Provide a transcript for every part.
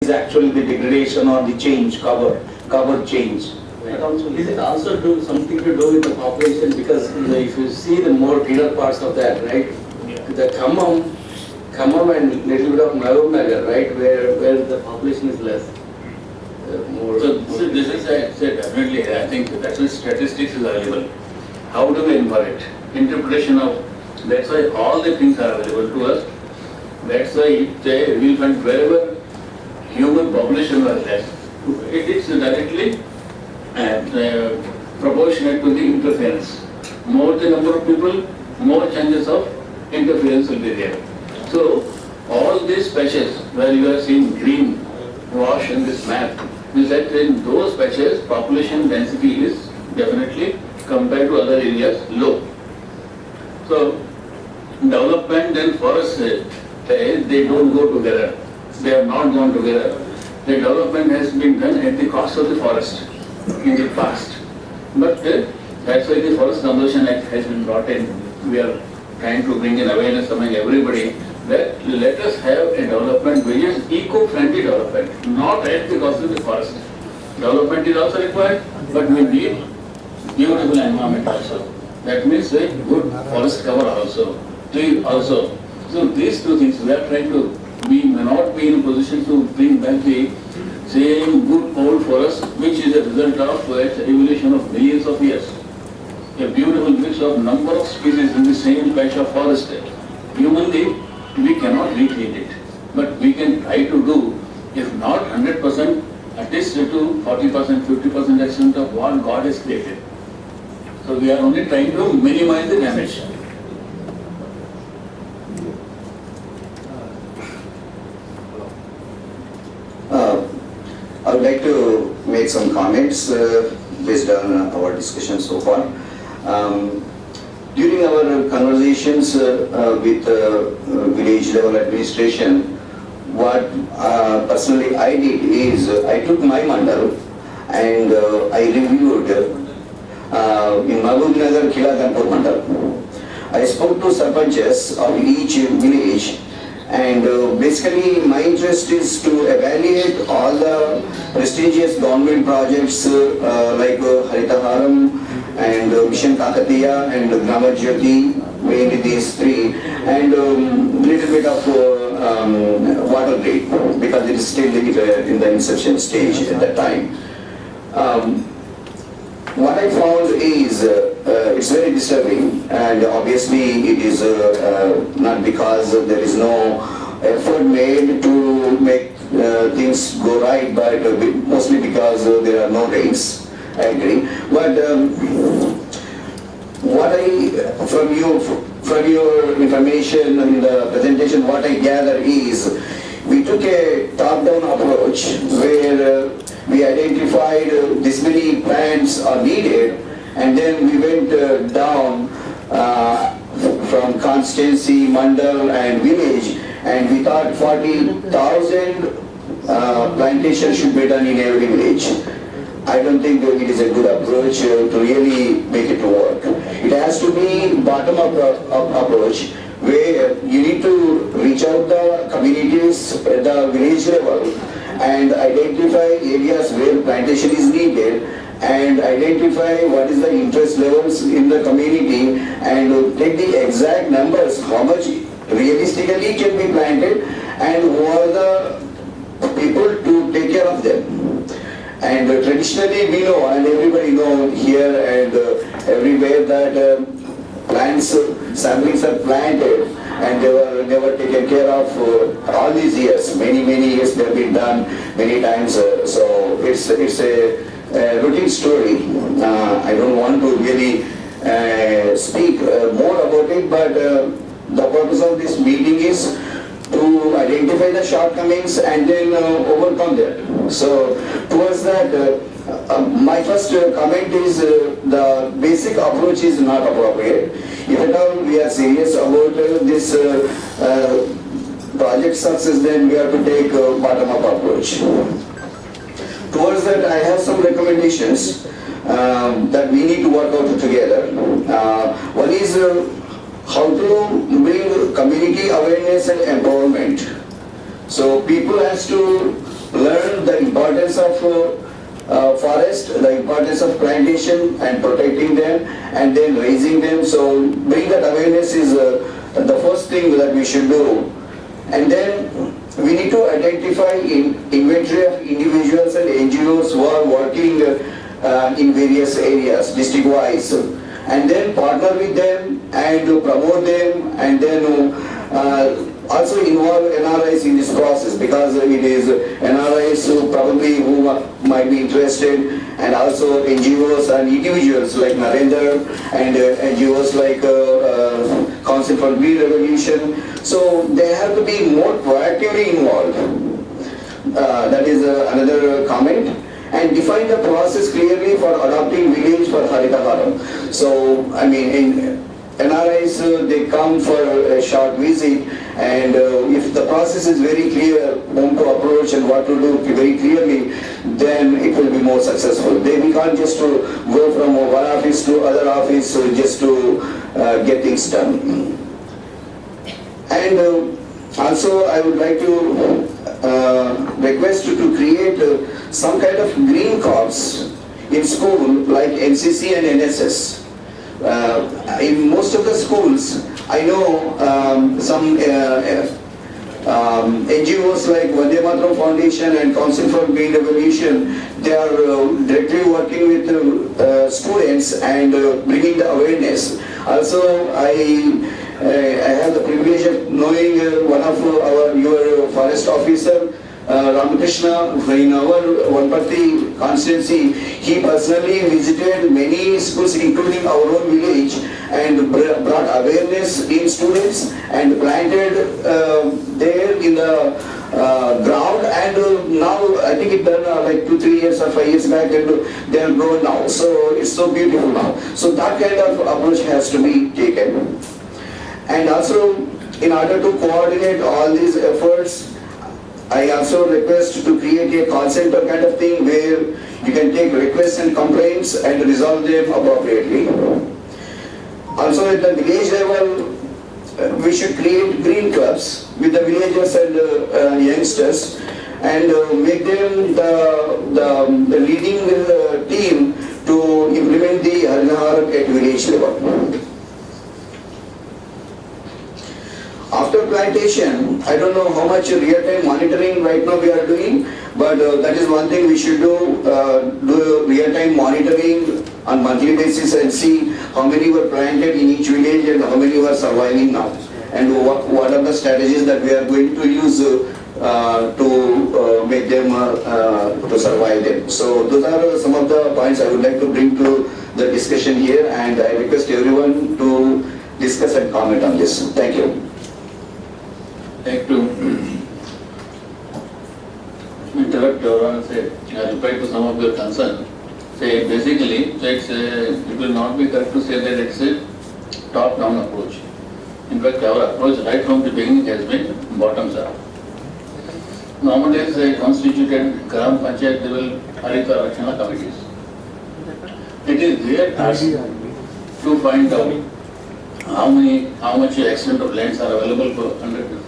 is actually the degradation or the change, cover change. And also, is it also something to do with the population? Because if you see the more inner parts of that, right? Yeah. The Khammam and little bit of Mahabub Nagar, right, where the population is less. More. So this is, I said, definitely, I think that's why statistics is available. How do we infer it? Interpretation of, that's why all the things are available to us. That's why we will find wherever human population was less, it is directly proportionate to the interference. More the number of people, more chances of interference will be there. So all these patches where you are seeing green wash in this map, is that in those patches population density is definitely compared to other areas low. So development and forest, they don't go together. They have not gone together. The development has been done at the cost of the forest in the past. But that's why the Forest Conservation Act has been brought in. We are trying to bring in awareness among everybody that let us have a development which is eco-friendly development, not at the cost of the forest. Development is also required, but we need beautiful environment also. That means a good forest cover also, tree also. So these two things we are trying to, we may not be in a position to bring back the same good old forest which is a result of its evolution of millions of years. A beautiful mix of number of species in the same patch of forest. Humanly, we cannot recreate it, but we can try to do, if not 100%, at least to 40%, 50% extent of what God has created. So we are only trying to minimize the damage. I would like to make some comments based on our discussion so far. During our conversations with village level administration, what personally I did is I took my mandal and I reviewed in Mahabub Nagar, Kila Kanpur mandal. I spoke to sarpanches of each village, and basically my interest is to evaluate all the prestigious government projects like Haritha Haram and Mission Kakatiya and Grama Jyoti, mainly these three, and little bit of water grid because it is still in the inception stage at that time. What I found is it's very disturbing, and obviously it is not because there is no effort made to make things go right, but mostly because there are no rains. I agree. But what from your information in the presentation, what I gather is we took a top-down approach where we identified this many plants are needed, and then we went down from constituency, mandal and village, and we thought 40,000 plantations should be done in every village. I don't think it is a good approach to really make it work. It has to be bottom-up approach where you need to reach out the communities at the village level and identify areas where plantation is needed and identify what is the interest levels in the community and take the exact numbers, how much realistically can be planted and who are the people to take care of them. And traditionally we know, and everybody know here and everywhere, that plants, saplings are planted and they were never taken care of all these years. Many years they have been done many times. So it's a routine story. I don't want to really speak more about it, but the purpose of this meeting is to identify the shortcomings and then overcome that. So towards that, my first comment is the basic approach is not appropriate. If at all we are serious about this project success, then we have to take a bottom-up approach. Towards that, I have some recommendations that we need to work out together. One is how to bring community awareness and empowerment. So people has to learn importance of forest, the importance of plantation and protecting them and then raising them. So bring that awareness is the first thing that we should do. And then we need to identify inventory of individuals and NGOs who are working in various areas district-wise, and then partner with them and promote them, and then also involve NRIs in this process, because it is NRIs who might be interested, and also NGOs and individuals like Narendra and NGOs like Council for Green Revolution. So they have to be more proactively involved. That is another comment. And define the process clearly for adopting village for Haritha Haram. So, I mean, in NRIs, they come for a short visit, and if the process is very clear, whom to approach and what to do very clearly, then it will be more successful. We can't just go from one office to other office just to get things done. And also, I would like to request you to create some kind of green corps in school like NCC and NSS. In most of the schools, I know some NGOs like Vande Mataram Foundation and Council for Green Revolution, they are directly working with students and bringing the awareness. Also, I have the privilege of knowing one of your forest officer, Ramakrishna, in our Vanpatti constituency. He personally visited many schools, including our own village, and brought awareness in students and planted there in the ground. And now I think it done like 2-3 years or 5 years back, and they are grown now. So it's so beautiful now. So that kind of approach has to be taken. And also, in order to coordinate all these efforts, I also request to create a call center kind of thing where you can take requests and complaints and resolve them appropriately. Also, at the village level, we should create green clubs with the villagers and youngsters, and make them the leading team to implement the Haram at village level. After plantation, I don't know how much real-time monitoring right now we are doing, but that is one thing we should do real-time monitoring on monthly basis and see how many were planted in each village and how many were surviving now, and what are the strategies that we are going to use to make them to survive them. So those are some of the points I would like to bring to the discussion here, and I request everyone to discuss and comment on this. Thank you. Like to interrupt or say, reply to some of your concerns. Say basically, it will not be correct to say that it's a top-down approach. In fact, our approach right from the beginning has been bottoms up. Nowadays, constituted Gram Panchayat level Haritha Rakshana committees. It is their task to find out how much extent of lands are available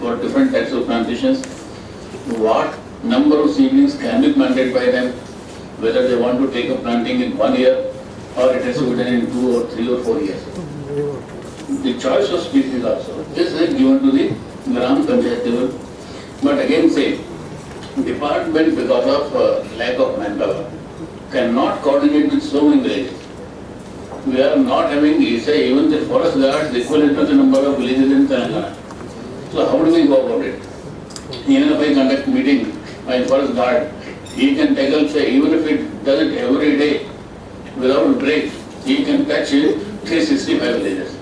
for different types of plantations, what number of seedlings can be planted by them, whether they want to take a planting in 1 year or it has to be done in 2 or 3 or 4 years. The choice of species also is given to the Gram Panchayat level. But again say, department because of lack of manpower cannot coordinate with so many villages. We are not having, say, even the forest guards equivalent to the number of villages in Telangana. So how do we go about it? Even if I conduct meeting, my forest guard, he can tackle, say, even if it does it every day without break, he can touch 365 villages.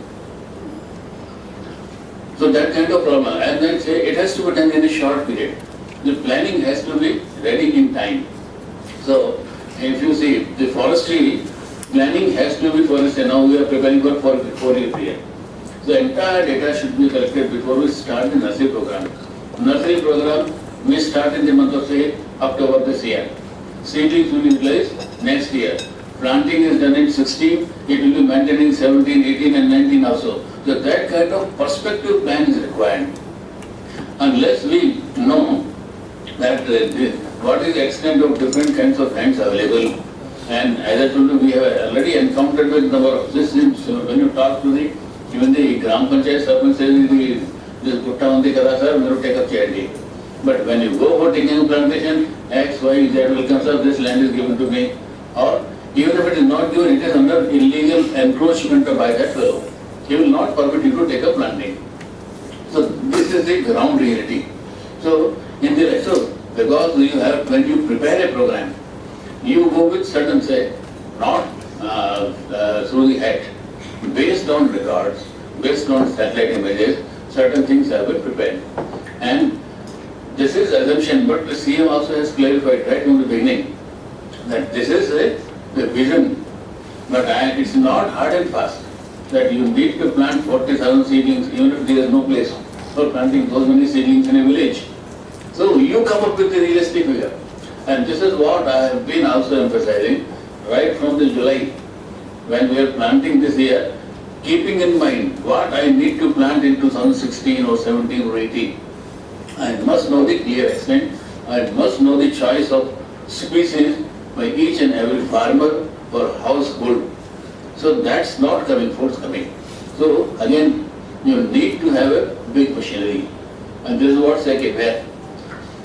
So that kind of problem, and then say it has to be done in a short period. The planning has to be ready in time. So if you see the forestry planning has to be, for instance, now we are preparing for 4-year period. The entire data should be collected before we start the nursery program. Nursery program we start in the month of say October this year. Seedlings will be placed next year. Planting is done in 16, it will be maintained in 17, 18 and 19 also. So that kind of perspective plan is required. Unless we know that what is the extent of different kinds of hands available. And as I told you, we have already encountered with number of this. When you talk to the, even the Gram Panchayat Sarpanch says, this Gutta Mandi Kara sir, will take up charity. But when you go for taking a plantation, X, Y, Z will come, sir, this land is given to me. Or even if it is not given, it is under illegal encroachment by that fellow. He will not permit you to take a planting. So this is the ground reality. So in the so because you have, when you prepare a program, you go with certain say, not through the head, based on records, based on satellite images, certain things have been prepared. And this is assumption, but the CM also has clarified right from the beginning that this is a vision, but it's not hard and fast that you need to plant 40,000 seedlings even if there is no place for planting those many seedlings in a village. So you come up with a realistic figure. And this is what I have been also emphasizing right from the July when we are planting this year, keeping in mind what I need to plant in 2016 or 17 or 18. I must know the clear extent, I must know the choice of species by each and every farmer or household. So that's not coming forthcoming. So again, you need to have a big machinery. And this is what's like a bear.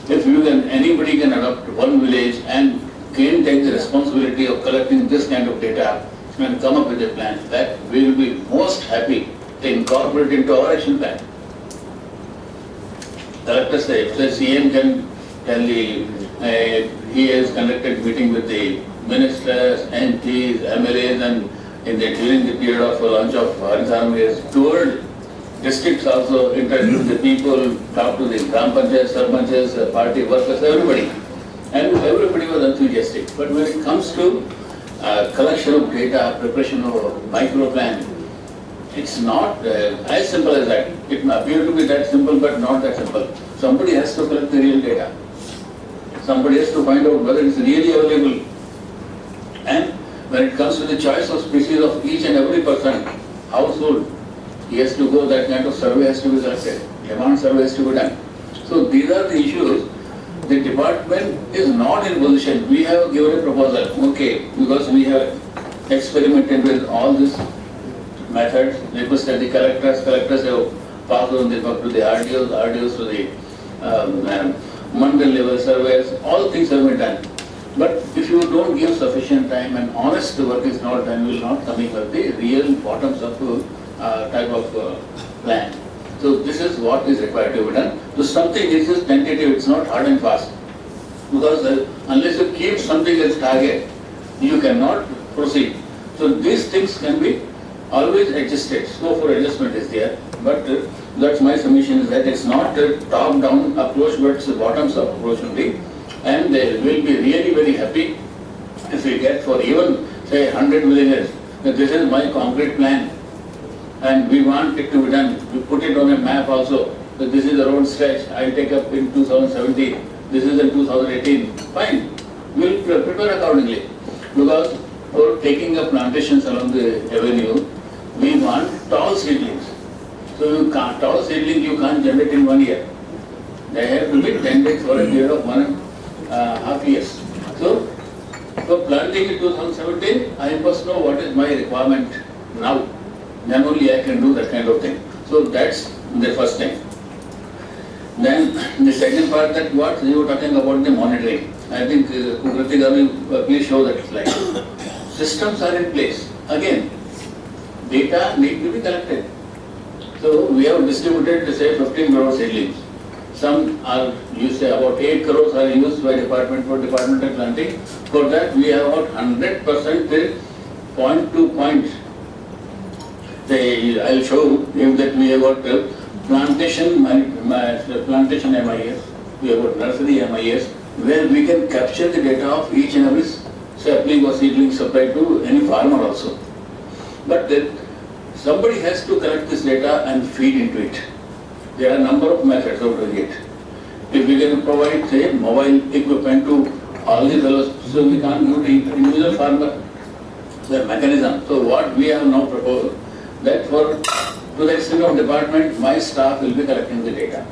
If you can, anybody can adopt one village and can take the responsibility of collecting this kind of data and come up with a plan, that we will be most happy to incorporate into our action plan. Collector say, if the CM can tell the, he has conducted meeting with the ministers, MPs, MLAs, and during the period of launch of Haram, he has toured districts also, interact with the people, talk to the Gram Panchayat, Sarpanches, party workers, everybody. And everybody was enthusiastic. But when it comes to collection of data, preparation of a micro plan, it's not as simple as that. It may appear to be that simple, but not that simple. Somebody has to collect the real data. Somebody has to find out whether it's really available. And when it comes to the choice of species of each and every person, household, he has to go, that kind of survey has to be conducted, demand survey has to be done. So these are the issues. The department is not in position. We have given a proposal, okay, because we have experimented with all these methods, requested the collectors have passed on the work to the RDOs to the mandal level surveys, all things have been done. But if you don't give sufficient time and honest work is not done, you will not coming up the real bottoms up type of plan. So this is what is required to be done. So something this is tentative, it's not hard and fast. Because unless you keep something as target, you cannot proceed. So these things can be always adjusted. Scope for adjustment is there. But that's my submission is that it's not a top-down approach, but it's a bottoms-up approach only. And they will be really very happy if we get for even say 100 villages that this is my concrete plan. And we want it to be done. We put it on a map also. That this is the road stretch. I'll take up in 2017. This is in 2018. Fine. We'll prepare accordingly. Because for taking up plantations along the avenue, we want tall seedlings. So you can't, tall seedling you can't generate in 1 year. They have to be tended for a period of 1.5 years. So for planting in 2017, I must know what is my requirement now. Then only I can do that kind of thing. So that's the first thing. Then the second part, that what you were talking about the monitoring. I think Kukrati Gavi, please show that slide. Systems are in place. Again, data need to be collected. So we have distributed say 15 crore seedlings. Some are used, about 8 crores are used by department for departmental planting. For that we have about 100% point to point. I'll show you that we have got plantation MIS, we have got nursery MIS, where we can capture the data of each and every sapling or seedling supplied to any farmer also. But then somebody has to collect this data and feed into it. There are a number of methods of doing it. If we can provide, say, mobile equipment to all the fellows, so we can't do the individual farmer, the mechanism. So what we have now proposed, that to the extent of department, my staff will be collecting the data.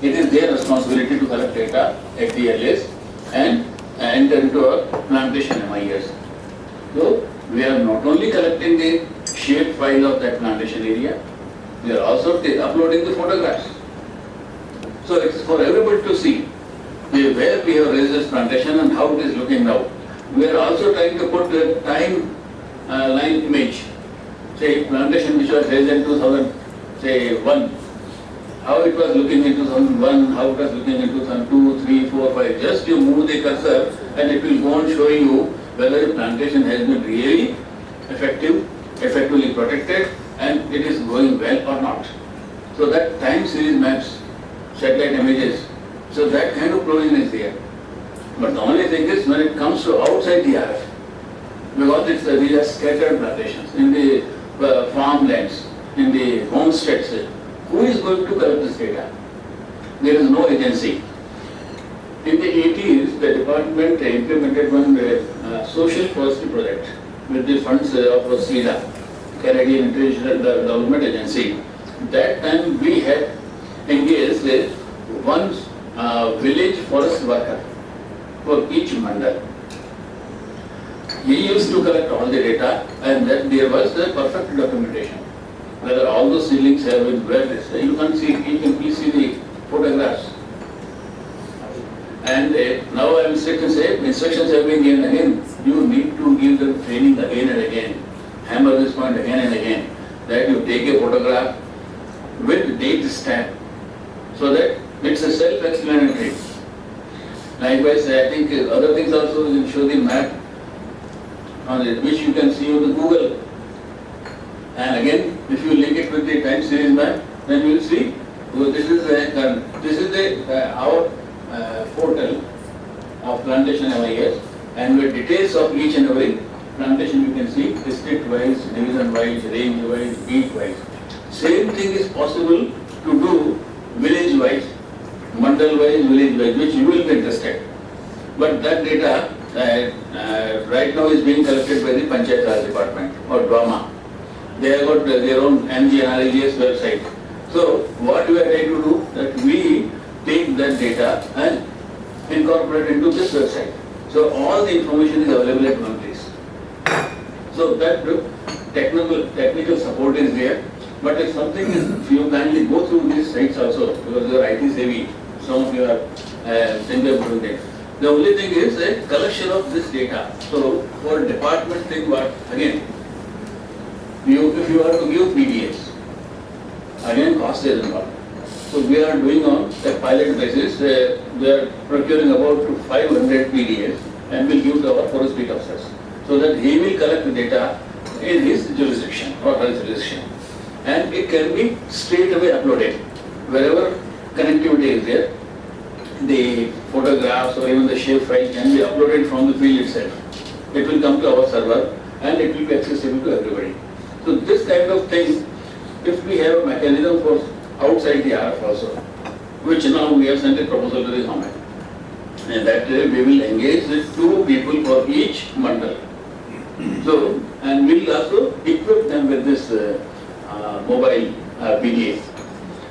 It is their responsibility to collect data at the earliest, and enter into a plantation MIS. So we are not only collecting the shape file of that plantation area, we are also uploading the photographs. So it's for everybody to see where we have raised this plantation and how it is looking now. We are also trying to put the time line image, say plantation which was raised in 2001, how it was looking in 2001, how it was looking in 2002, 3, 4, 5. Just you move the cursor and it will go on showing you whether the plantation has been really effectively protected, and it is going well or not. So that time series maps, satellite images, so that kind of provision is there. But the only thing is when it comes to outside the RF, because these are scattered plantations in the farmlands, in the homesteads, who is going to collect this data? There is no agency. In the 80s, the department implemented one social forestry project with the funds of CIDA, Canadian International Development Agency. That time we had engaged one village forest worker for each mandal. He used to collect all the data, and then there was the perfect documentation. Whether all those seedlings have been where this, you can please see the photographs. And now I will sit and say, instructions have been given again. You need to give them training again and again. Hammer this point again and again. That you take a photograph with date stamp, so that it's a self-explanatory. Likewise, I think other things also will show the map on it, which you can see on the Google. And again, if you link it with the time series map, then you will see. So this is our portal of plantation MIS, and with details of each and every plantation you can see district-wise, division-wise, range-wise, beat-wise. Same thing is possible to do village-wise, mandal-wise, village-wise, which you will be interested. But that data right now is being collected by the Panchayat Raj Department or DWAMA. They have got their own NRI website. So what we are trying to do, that we take that data and incorporate into this website. So all the information is available at one place. So that technical support is there. But if something is, if you kindly go through these sites also, because you are IT savvy, some of you are thinking about that. The only thing is a collection of this data. So for department thing, what again, if you are to give PDAs, again cost is involved. So we are doing on a pilot basis, we are procuring about 500 PDAs and will give to our forestry officers, so that he will collect the data in his jurisdiction or her jurisdiction. And it can be straight away uploaded. Wherever connectivity is there, the photographs or even the shape file can be uploaded from the field itself. It will come to our server and it will be accessible to everybody. So this kind of thing, if we have a mechanism for outside the RF also, which now we have sent a proposal to the government, and that we will engage with 2 people for each mandal. So, and we will also equip them with this mobile PDA.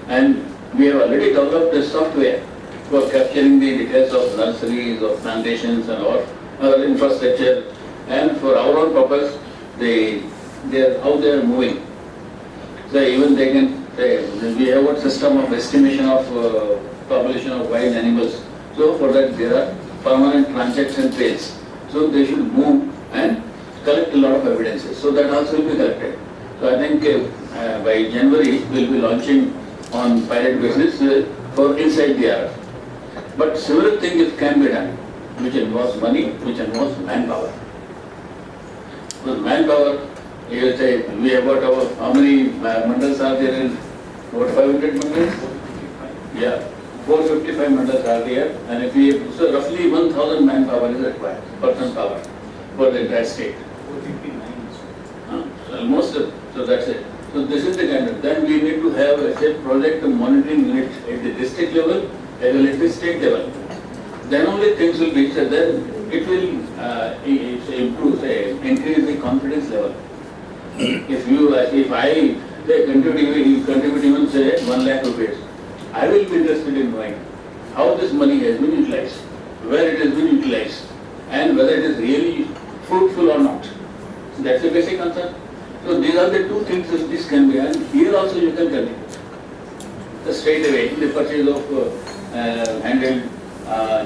And we have already developed a software for capturing the details of nurseries, of plantations and all other infrastructure, and for our own purpose, how they are moving. So even they can say, we have a system of estimation of population of wild animals. So for that there are permanent transaction trails. So they should move and collect a lot of evidences. So that also will be collected. So I think by January we will be launching on pilot basis for inside the RF. But similar thing can be done, which involves money, which involves manpower. With manpower, you say we have got how many mandals are there in about 500 mandals? Yeah, 455 mandals are there, and if we so roughly 1,000 manpower is required, person power for the entire state. 459. So almost, so that's it. So this is the kind of, then we need to have a state project monitoring unit at the district level as well as the state level. Then only things will be, so then it will improve, increase the confidence level. If I contribute even say 1 lakh rupees, I will be interested in knowing how this money has been utilized. where it has been utilized and whether it is really fruitful or not. So that's the basic answer. So these are the two things that this can be, and here also you can tell it. So straight away, the purchase of handheld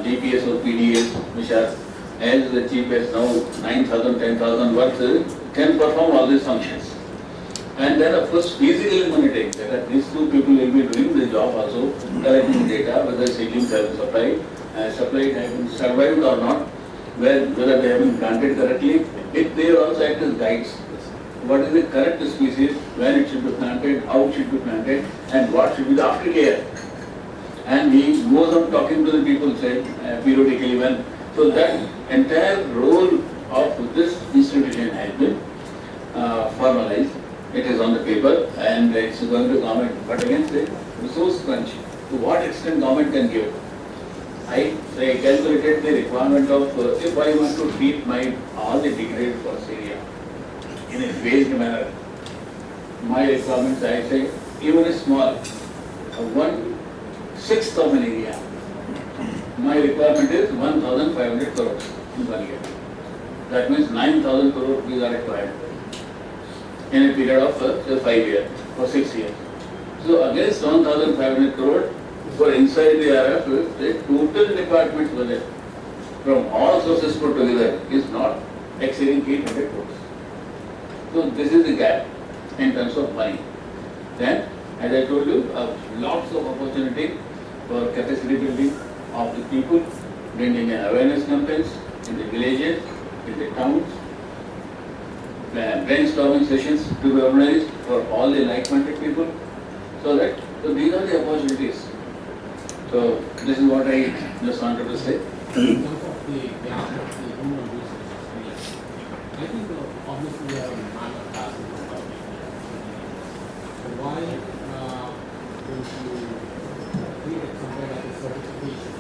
GPS or PDAs, which are as cheap as now 9,000, 10,000 worth, can perform all these functions. And then of course physically monitoring, that these two people will be doing the job also, collecting data, whether seedlings have been supplied have been survived or not, whether they have been planted correctly. If they also act as guides, what is the correct species, when it should be planted, how it should be planted, and what should be the aftercare. And he goes on talking to the people, say, periodically when. So that entire role of this institution has been formalized. It is on the paper and it's going to government. But again, say, resource crunch. To what extent government can give? I calculated the requirement of, if I want to treat all the degraded forest area in a phased manner, my requirements, I say, even a small, 1/6 of an area, my requirement is 1,500 crores in 1 year. That means 9,000 crore rupees are required in a period of say 5 years or 6 years. So against 1,500 crore for inside the RF, the total department's budget from all sources put together is not exceeding 800 crores. So this is the gap in terms of money. Then, as I told you, lots of opportunity for capacity building of the people, bringing in awareness campaigns in the villages, in the towns, brainstorming sessions to be organized for all the like-minded people. So these are the opportunities. So this is what I just wanted to say. In terms of the gap of the human resources, I think obviously we have a minor task in the government. So why don't you treat it somewhere like a certification?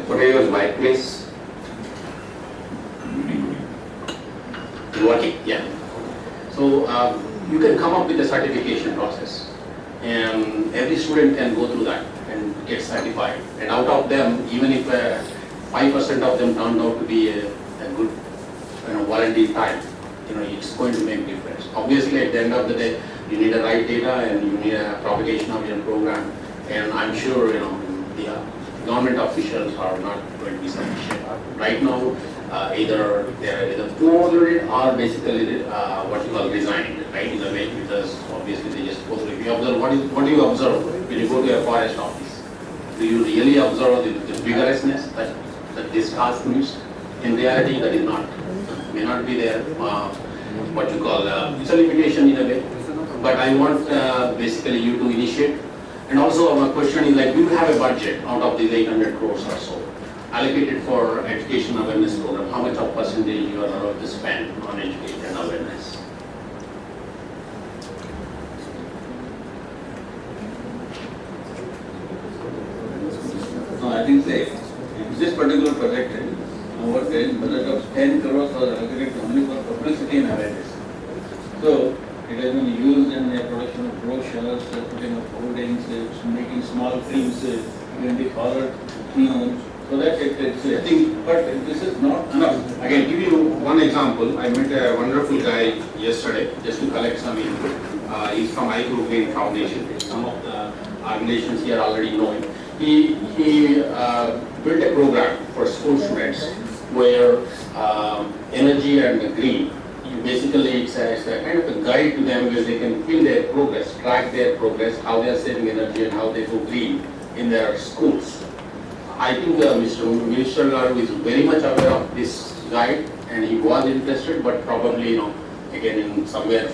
Could I use mic, please? Working? Yeah. So you can come up with a certification process, and every student can go through that and get certified. And out of them, even if 5% of them turned out to be a good, volunteer time, it's going to make difference. Obviously, at the end of the day, you need the right data and you need a propagation of your program. And I'm sure, the government officials are not going to be sufficient. Right now, either they are either promoted or basically what you call resigned, right? In a way, because obviously they just go through. If you observe, what do you observe when you go to a forest office? Do you really observe the vigorousness that this task needs? In reality, that is not, may not be there. What you call it's a limitation in a way. But I want basically you to initiate. And also my question is like, do you have a budget out of these 800 crores or so allocated for education awareness program? How much of percentage you are allowed to spend on education and awareness? No, I think this particular project, what there is budget of 10 crores was allocated only for publicity and awareness. So it has been used in the production of brochures, putting of hoardings, making small films in the forward, so that it's I think, but this is not enough. I can give you one example. I met a wonderful guy yesterday just to collect some input. He's from I Group Green Foundation. Some of the organizations here already know him. He built a program for school students where energy and green, basically it's a kind of a guide to them where they can feel their progress, track their progress, how they are saving energy and how they go green in their schools. I think Mr. Garu is very much aware of this guide and he was interested, but probably, again in somewhere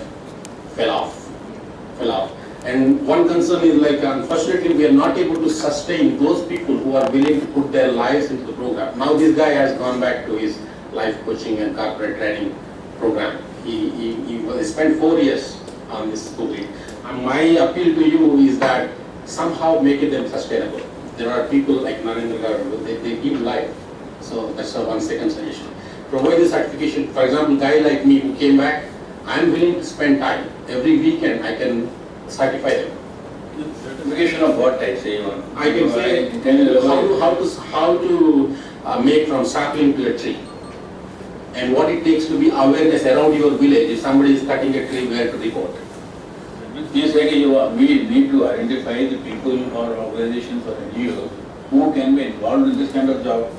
fell off. And one concern is like, unfortunately, we are not able to sustain those people who are willing to put their lives into the program. Now this guy has gone back to his life coaching and corporate training program. He spent 4 years on this program. And my appeal to you is that somehow make it them sustainable. There are people like Narendra Garu, they give life. So that's a 1 second suggestion. Provide the certification. For example, guy like me who came back, I am willing to spend time. Every weekend I can certify them. Certification of what type, say you want? I can say Can you how to make from sapling to a tree. And what it takes to be awareness around your village, if somebody is cutting a tree, where to report. You say we need to identify the people or organizations or NGOs who can be involved in this kind of job,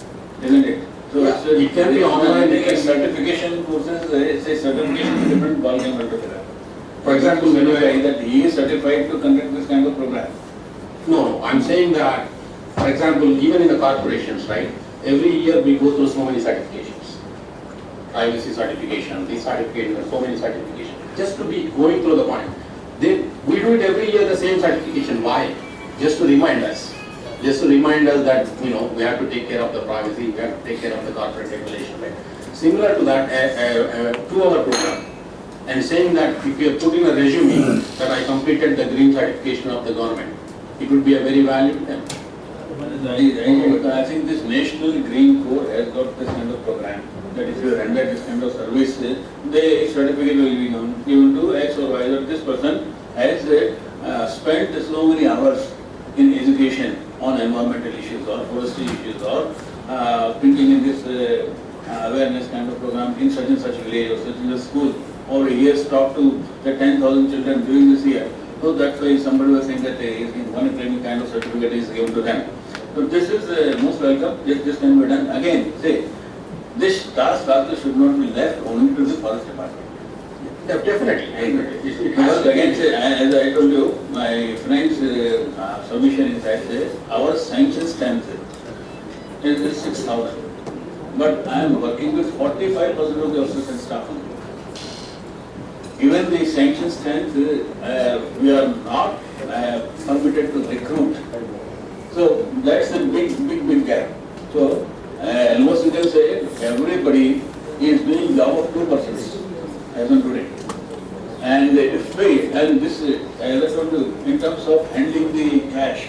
isn't it? So Yeah, it can be online, it can be- certification courses, it's a certification is different ballgame altogether. For example, when Certify that he is certified to conduct this kind of program. No, I'm saying that, for example, even in the corporations, right, every year we go through so many certifications. Privacy certification, this certification, so many certifications, just to be going through the point. Then we do it every year, the same certification. Why? Just to remind us. Just to remind us that, we have to take care of the privacy, we have to take care of the corporate regulation, right? Similar to that, a 2-hour program. And saying that if you have put in a resume that I completed the green certification of the government, it would be a very valuable thing. I think this National Green Corps has got this kind of program, that if you render this kind of service, the certificate will be given to X or Y, that this person has spent so many hours in education on environmental issues or forestry issues or thinking in this awareness kind of program in such and such village or such and such school, or he has talked to the 10,000 children during this year. So that's why somebody was saying that one training kind of certificate is given to them. So this is most welcome, this can be done. Again, say, this task also should not be left only to the forest department. Definitely. Because again, say, as I told you, my friend's submission is that our sanction strength is 6,000. But I am working with 45% of the officers and staff. Even the sanction strength, we are not permitted to recruit. So that's a big gap. So almost you can say everybody is doing job of 2% as on today. And if we, and this, as I told you, in terms of handling the cash,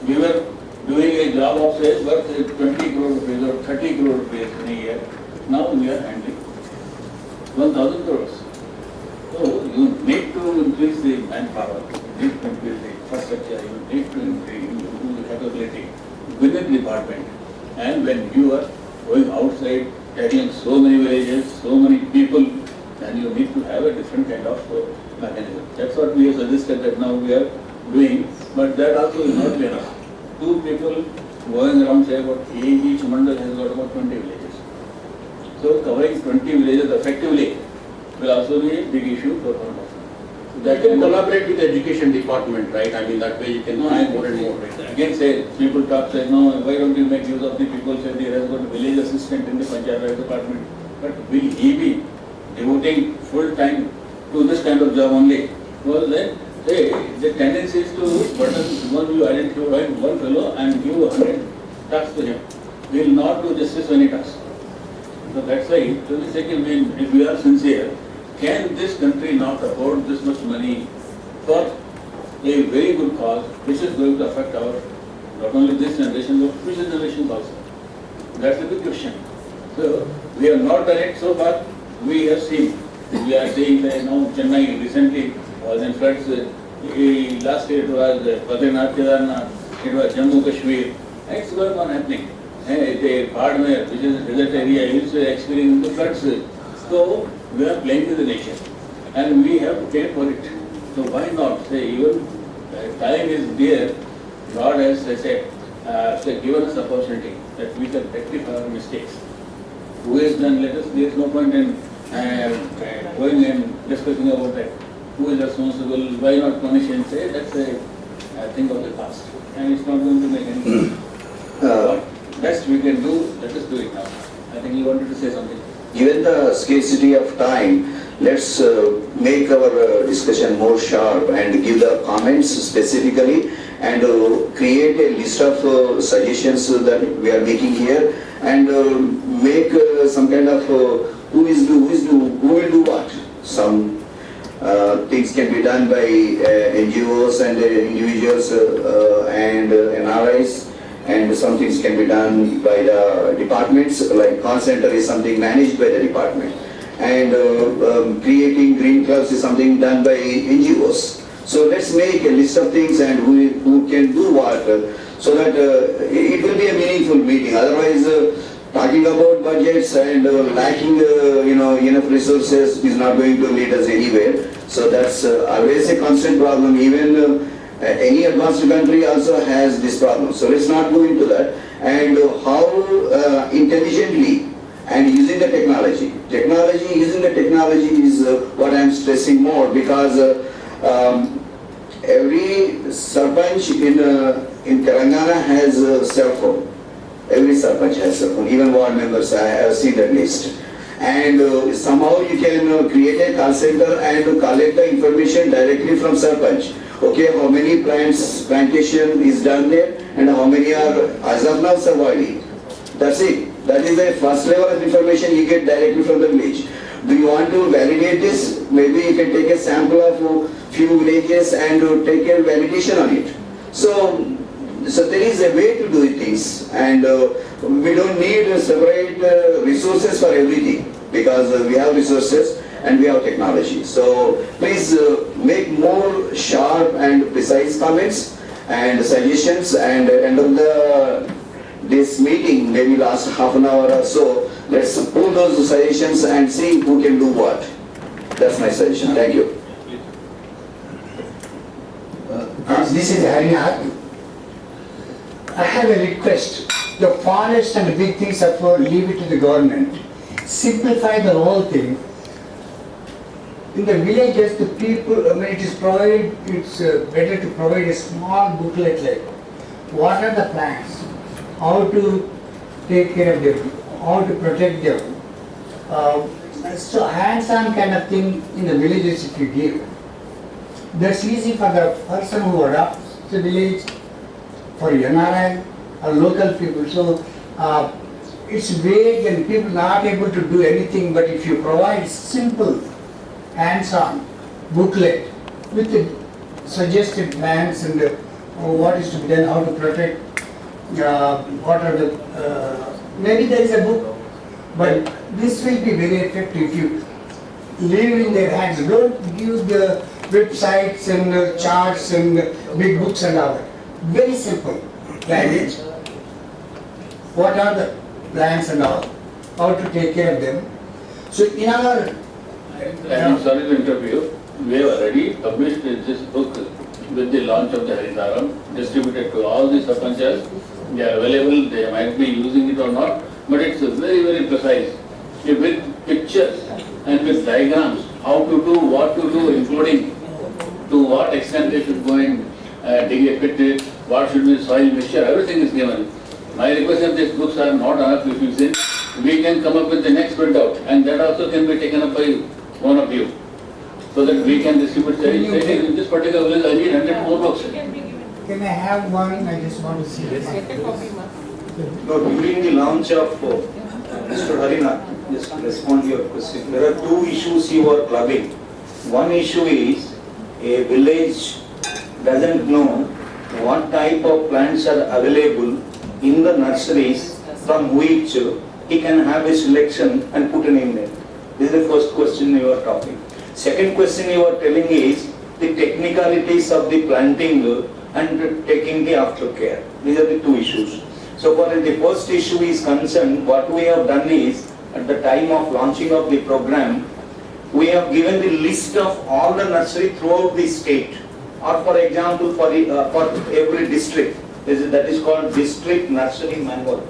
we were doing a job of say worth 20 crore rupees or 30 crore rupees in a year. Now we are handling 1,000 crores. So you need to increase the manpower, you need to increase the infrastructure, you need to increase the capability within the department. And when you are going outside, tackling so many villages, so many people, then you need to have a different kind of mechanism. That's what we have suggested that now we are doing, but that also is not enough. 2 people going around, say about each mandal has got about 20 villages. So covering 20 villages effectively will also be a big issue for one person. So That can collaborate with the education department, right? I mean, that way you can find more and more. Again, say, people talk, say, no, why don't you make use of the people, say, there has got a village assistant in the Panchayat Raj department. But will he be devoting full time to this kind of job only? Well, then, say, the tendency is to burden one you identify one fellow and give 100 tasks to him. We will not do justice when he tasks. So that's why, to the second, if we are sincere, can this country not afford this much money for a very good cause, which is going to affect our, not only this generation, but future generations also? That's a big question. So, we have not done it so far. We have seen, we are seeing that now Chennai recently was in floods. Last year it was Badrinath, Kedarnath, it was Jammu Kashmir. It's going on happening. The Bardmer, which is a desert area, is experiencing the floods. So, we are playing with the nation and we have to pay for it. So why not say even time is there, God has said, given us opportunity that we can rectify our mistakes. Who has done, let us, there is no point in going and discussing about that. Who is responsible, why not punish and say that's a thing of the past and it's not going to make any sense. What best we can do, let us do it now. I think you wanted to say something. Given the scarcity of time, let's make our discussion more sharp and give the comments specifically and create a list of suggestions that we are making here and make some kind of who will do what. Some things can be done by NGOs and individuals and NRIs. And some things can be done by the departments, like call center is something managed by the department. And creating green clubs is something done by NGOs. So let's make a list of things and who can do what, so that it will be a meaningful meeting. Otherwise, talking about budgets and lacking enough resources is not going to lead us anywhere. So that's always a constant problem. Even any advanced country also has this problem. So let's not go into that. And how intelligently and using the technology. Using the technology is what I'm stressing more, because every sarpanch in Telangana has a cell phone. Every sarpanch has a cell phone, even ward members, I have seen that list. And somehow you can create a call center and collect the information directly from sarpanch. Okay, how many plantation is done there and how many are as of now surviving. That's it. That is the first level of information you get directly from the village. Do you want to validate this? Maybe you can take a sample of few villages and take a validation on it. So there is a way to do things, and we don't need separate resources for everything, because we have resources and we have technology. So please make more sharp and precise comments and suggestions, and end of this meeting, maybe last half an hour or so, let's pull those suggestions and see who can do what. That's my suggestion. Thank you. This is Haritha. I have a request. The forest and the big things are for, leave it to the government. Simplify the whole thing. In the villages, the people, when it is provided, it's better to provide a small booklet like what are the plans, how to take care of them, how to protect them. So hands-on kind of thing in the villages if you give. That's easy for the person who adopts the village, for NRI or local people. So it's vague and people not able to do anything, but if you provide simple hands-on booklet with the suggested plans and what is to be done, how to protect, what are the, maybe there is a book, but this will be very effective if you leave it in their hands. Don't give the websites and charts and big books and all that. Very simple language. What are the plans and all, how to take care of them. So in our I'm sorry to interrupt you. We have already published this book with the launch of the Haram, distributed to all the sarpanchas. They are available, they might be using it or not, but it's very, very precise. With pictures and with diagrams, how to do, what to do, including to what extent they should go and dig a pit, what should be soil mixture, everything is given. My request is these books are not enough. If you say, we can come up with the next printout, and that also can be taken up by one of you, so that we can distribute. In this particular village, I need 100 more books. Can I have one? I just want to see it. No, during the launch of Mr. Harinath, just to respond to your question, there are two issues you are clubbing. One issue is a village doesn't know what type of plants are available in the nurseries from which he can have a selection and put an in there. This is the first question you are talking. Second question you are telling is the technicalities of the planting and taking the aftercare. These are the two issues. So far as the first issue is concerned, what we have done is, at the time of launching of the program, we have given the list of all the nursery throughout the state, or for example for every district. That is called district nursery manual,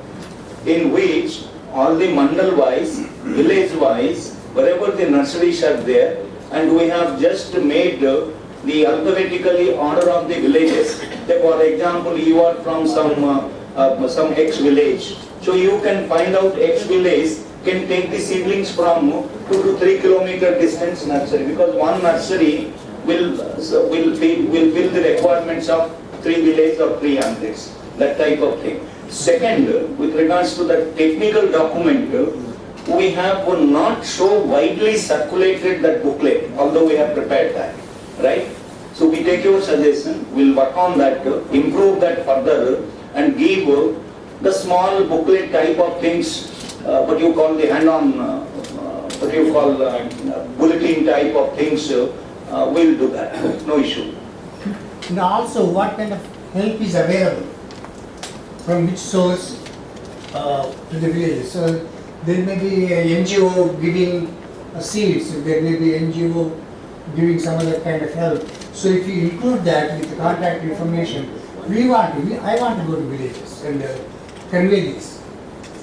in which all the mandal wise, village wise, wherever the nurseries are there, and we have just made the alphabetically order of the villages. Say for example, you are from some X village, so you can find out X village can take the seedlings from 2 to 3 kilometer distance nursery, because one nursery will fill the requirements of 3 villages or 3 hundreds, that type of thing. Second, with regards to the technical document, we have not so widely circulated that booklet, although we have prepared that, right? So we take your suggestion, we'll work on that, improve that further, and give the small booklet type of things, what you call the hand-on, what you call bulletin type of things, we'll do that, no issue. And also what kind of help is available, from which source to the villages. So there may be a NGO giving seeds, there may be NGO giving some other kind of help. So if you include that with the contact information, I want to go to villages and convey this.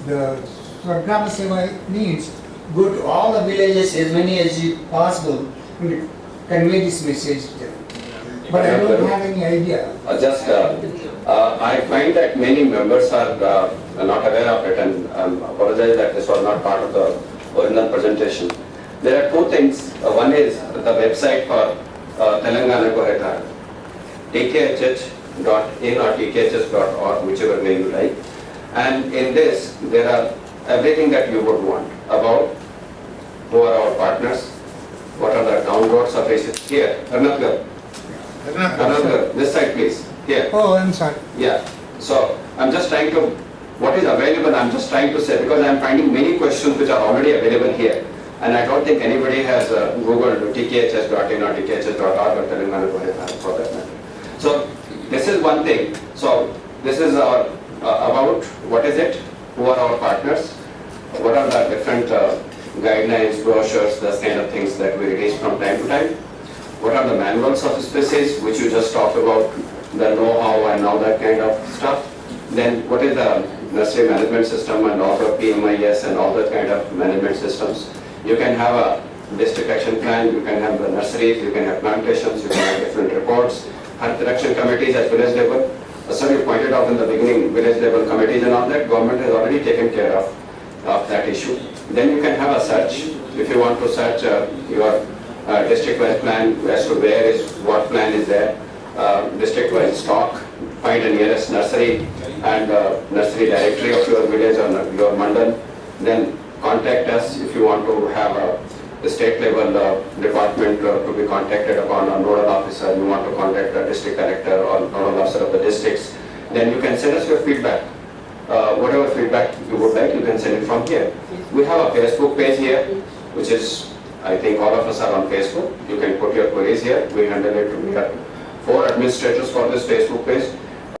The Grama Seva means go to all the villages, as many as you possible, and convey this message to them. But I don't have any idea. I find that many members are not aware of it, and apologize that this was not part of the original presentation. There are two things. One is the website for Telangana Haritha, tkhh.in or tkhs.org, whichever way you like. And in this, there are everything that you would want about who are our partners, what are the downloads of it. Here, Haritha. This side please, here. Oh, I'm sorry. Yeah, so I'm just trying to, what is available, I'm just trying to say, because I'm finding many questions which are already available here. And I don't think anybody has Googled tkhs.in or tkhs.org or Telangana for that matter. So this is one thing. So this is our, about what is it, who are our partners, what are the different guidelines, brochures, those kind of things that we release from time to time. What are the manuals of species, which you just talked about, the know-how and all that kind of stuff. Then what is the nursery management system and all the PMIS and all that kind of management systems. You can have a district action plan, you can have the nurseries, you can have plantations, you can have different reports, health action committees at village level. So you pointed out in the beginning, village level committees and all that, government has already taken care of that issue. Then you can have a search, if you want to search your district-wise plan as to where is, what plan is there, district-wise stock, find the nearest nursery and nursery directory of your village or your mandal. Then contact us if you want to have a state level department to be contacted upon, a nodal officer, you want to contact the district collector or nodal officer of the districts. Then you can send us your feedback. Whatever feedback you would like, you can send it from here. We have a Facebook page here, which is, I think all of us are on Facebook. You can put your queries here. We handle it. We have 4 administrators for this Facebook page.